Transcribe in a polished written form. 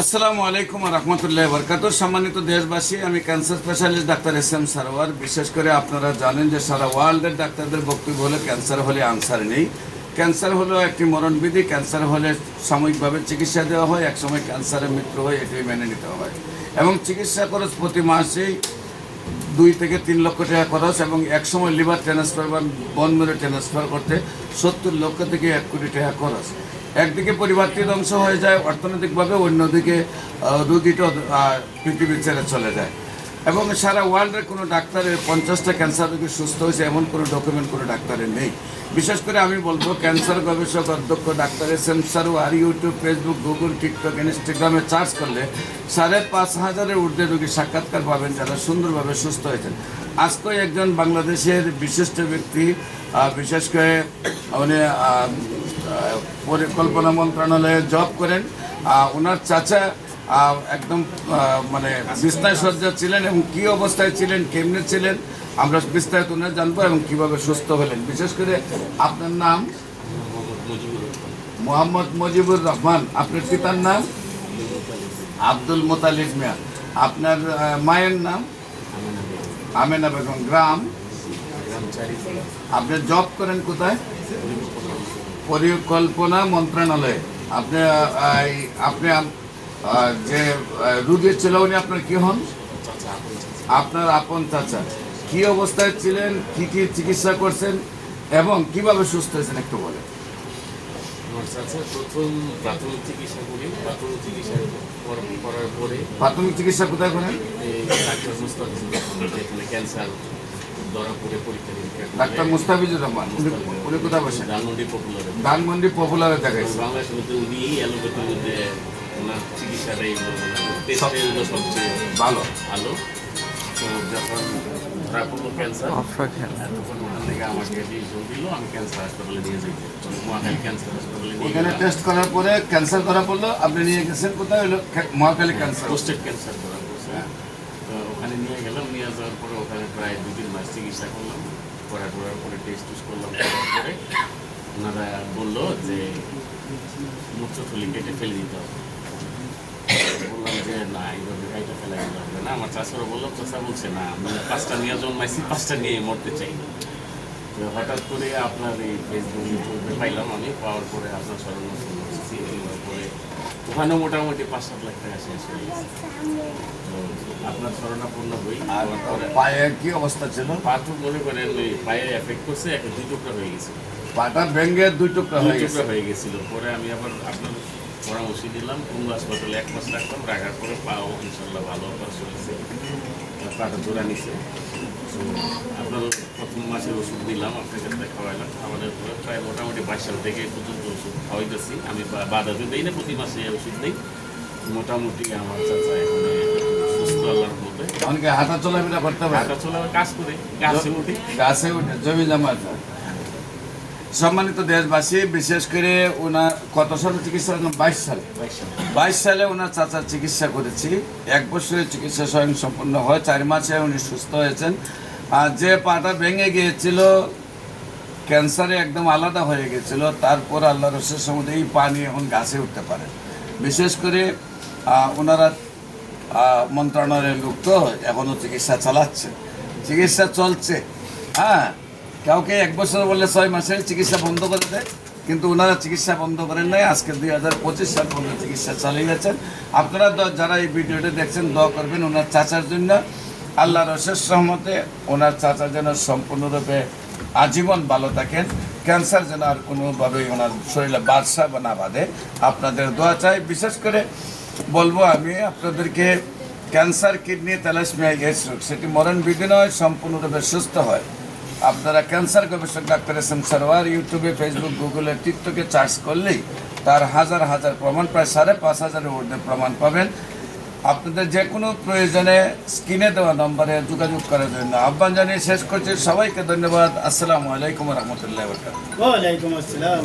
আসসালামু আলাইকুম রহমতুল্লাহ বরকাত। সম্মানিত দেশবাসী, আমি cancer specialist doctor SM. Sarwar. বিশেষ করে আপনারা জানেন যে সারা ওয়ার্ল্ডের ডাক্তারদের বক্তব্য হলো ক্যান্সার হলে আনসার নেই। ক্যান্সার হলো একটি মরণবিধি। ক্যান্সার হলে সাময়িকভাবে চিকিৎসা দেওয়া হয়, একসময় ক্যান্সারের মৃত্যু হয়, এটাই মেনে নিতে হয়। এবং চিকিৎসা খরচ প্রতি মাসেই 2 থেকে 3 লক্ষ টাকা খরচ, এবং একসময় লিভার ট্রান্সফার বা বোন মেরু ট্রান্সফার করতে 70 লক্ষ থেকে 1 কোটি টাকা খরচ। একদিকে পরিবারটি ধ্বংস হয়ে যায় অর্থনৈতিকভাবে, অন্যদিকে রোগীটা পৃথিবী ছেড়ে চলে যায়। এবং সারা ওয়ার্ল্ডের কোনো ডাক্তারের 50টা ক্যান্সার রোগী সুস্থ হয়েছে এমন কোনো ডকুমেন্ট কোনো ডাক্তারের নেই। বিশেষ করে আমি বলবো ক্যান্সার গবেষক অধ্যক্ষ doctor SM. Sarwar YouTube, Facebook, Google, TikTok, ইনস্টাগ্রামে সার্চ করলে 5,500-এর ঊর্ধ্বে রোগী সাক্ষাৎকার পাবেন যারা সুন্দরভাবে সুস্থ হয়েছেন। আজকে একজন বাংলাদেশের বিশিষ্ট ব্যক্তি, বিশেষ করে উনি পরিকল্পনা মন্ত্রণালয়ে জব করেন। ওনার চাচা একদম মানে বিছনায় সজ্জা ছিলেন, এবং কী অবস্থায় ছিলেন, কেমনে ছিলেন, আমরা বিস্তারিত ওনার জানবো এবং কীভাবে সুস্থ হলেন। বিশেষ করে আপনার নাম মোহাম্মদ মুজিবুর রহমান, আপনার পিতার নাম আব্দুল মোতালিব মিয়া, আপনার মায়ের নাম আমেনা বেগম, গ্রাম, আপনি জব করেন কোথায়? পরিকল্পনা মন্ত্রণালয়ে। আপনি আপনি যে রুগী ছিল উনি আপনার কি হন? আপনার আপন চাচা। কি অবস্থায় ছিলেন, কি কি চিকিৎসা করছেন এবং কিভাবে সুস্থ হয়েছেন একটু বলেন। আমার চাচা প্রথম প্রাথমিক চিকিৎসা করি, প্রাথমিক চিকিৎসা করার পরে প্রাথমিক চিকিৎসা কোথায় করেন? ডাক্তার মুস্তাফিজুর রহমান, যেখানে ক্যান্সার ধরা পড়ে পরীক্ষা নিরীক্ষা করে। ডাক্তার মুস্তাফিজুর রহমান, উনি কোথায় বসেন? ধানমন্ডি পপুলারে। ধানমন্ডি পপুলারে দেখাইছে। বাংলাদেশের মধ্যে উনি অ্যালোপ্যাথির মধ্যে ওনার চিকিৎসাটাই টেস্টে সবচেয়ে ভালো। তো যখন ধরা পড়লো ক্যান্সার, তখন ওখান থেকে আমাকে ডিসিশন দিল আমি ক্যান্সার হাসপাতালে নিয়ে যাই। মহাখালী ক্যান্সার হাসপাতালে নিয়ে ওখানে টেস্ট করার পরে ক্যান্সার ধরা পড়লো, আপনি নিয়ে গেছেন কোথায়? হলো মহাখালী ক্যান্সার। প্রোস্টেট ক্যান্সার ধরা পড়ছে। তো ওখানে নিয়ে গেলাম, নিয়ে যাওয়ার পরে ওখানে প্রায় 2-3 মাস চিকিৎসা করলাম। করার পরে টেস্ট করলাম, করার পরে ওনারা বললো যে মূত্রথলি কেটে ফেলে দিতে হবে। বললাম যে না, এইভাবে গাড়িটা ফেলা গেলে হবে না। আমার চাচারা বললো, চাচা বলছে না, আমি 5টা নিয়ে জন্মাইছি, 5টা নিয়ে মরতে চাই না। তো হঠাৎ করে আপনার এই ফেসবুক, ইউটিউবে পাইলাম, আমি পাওয়ার পরে আপনার শরণাপন্ন হচ্ছি। পরে ওখানেও মোটামুটি 5-7 লাখ টাকা শেষ হয়ে গেছে। তো আপনার শরণাপন্ন হই। আর পায়ে কি অবস্থা ছিল? পা তো মনে করেন ওই পায়ে এফেক্ট করছে, 2 টুকরা হয়ে গেছে। পাটা ভেঙে 2 টুকরা হয়ে গেছিল। পরে আমি আবার আপনার পরামর্শ দিলাম, কুম্ভ হাসপাতালে 1 মাস রাখলাম। রাখার পরে পাও ইনশাল্লাহ ভালো অপারেশন হয়েছে, পাটা জোড়া নিছে। তো আপনার প্রথম মাসের ওষুধ দিলাম, আপনাকে খাওয়াইলাম। খাওয়ানোর পরে প্রায় মোটামুটি 22 সাল থেকে পর্যন্ত ওষুধ খাওয়াইতেছি। আমি বাধা দিই না, প্রতি মাসে ওষুধ নেই। মোটামুটি আমার চাচা এখন সুস্থ, আল্লাহর মধ্যে। অনেকে হাঁটা চলাফেরা করতে পারে, হাঁটা চলা, কাজ করে, গাছে উঠি, জমি জমা। সম্মানিত দেশবাসী, বিশেষ করে ওনার কত সালে চিকিৎসা? 22 সালে ওনার চাচার চিকিৎসা করেছি। 1 বছরের চিকিৎসা স্বয়ং সম্পন্ন হয়। 4 মাসে উনি সুস্থ হয়েছেন। আর যে পাটা ভেঙে গিয়েছিল, ক্যান্সারে একদম আলাদা হয়ে গেছিল, তারপর আল্লাহ রসের সম্বন্ধে এই পা নিয়ে এখন গাছে উঠতে পারে। বিশেষ করে ওনারা মন্ত্রণালয়ের লোক তো এখনও চিকিৎসা চালাচ্ছে, চিকিৎসা চলছে। হ্যাঁ, কাউকে 1 বছর বললে 6 মাসের চিকিৎসা বন্ধ করে দেয়, কিন্তু ওনারা চিকিৎসা বন্ধ করেন নাই। আজকে 2025 সাল পর্যন্ত চিকিৎসা চালিয়ে যাচ্ছেন। আপনারা যারা এই ভিডিওটা দেখছেন, দোয়া করবেন ওনার চাচার জন্য। আল্লাহর অশেষ রহমতে ওনার চাচা যেন সম্পূর্ণরূপে আজীবন ভালো থাকেন, ক্যান্সার যেন আর কোনোভাবেই ওনার শরীরে বাদশা বা না বাঁধে। আপনাদের দোয়া চাই। বিশেষ করে বলবো আমি আপনাদেরকে, ক্যান্সার, কিডনি, থ্যালাসেমিয়া, এইডস রোগ সেটি মরণবিধি নয়, সম্পূর্ণরূপে সুস্থ হয়। আপনারা ক্যান্সার গবেষক ডাক্তার এস.এম. সারোয়ার ইউটিউবে, ফেসবুক, গুগলে, টিকটকে সার্চ করলেই তার হাজার হাজার প্রমাণ, প্রায় 5,500-এর ঊর্ধ্বে প্রমাণ পাবেন। আপনাদের যে কোনো প্রয়োজনে স্ক্রিনে দেওয়া নম্বরে যোগাযোগ করার জন্য আহ্বান জানিয়ে শেষ করছি। সবাইকে ধন্যবাদ। আসসালামু আলাইকুম রহমতুল্লাহ। ওয়ালাইকুম আসসালাম।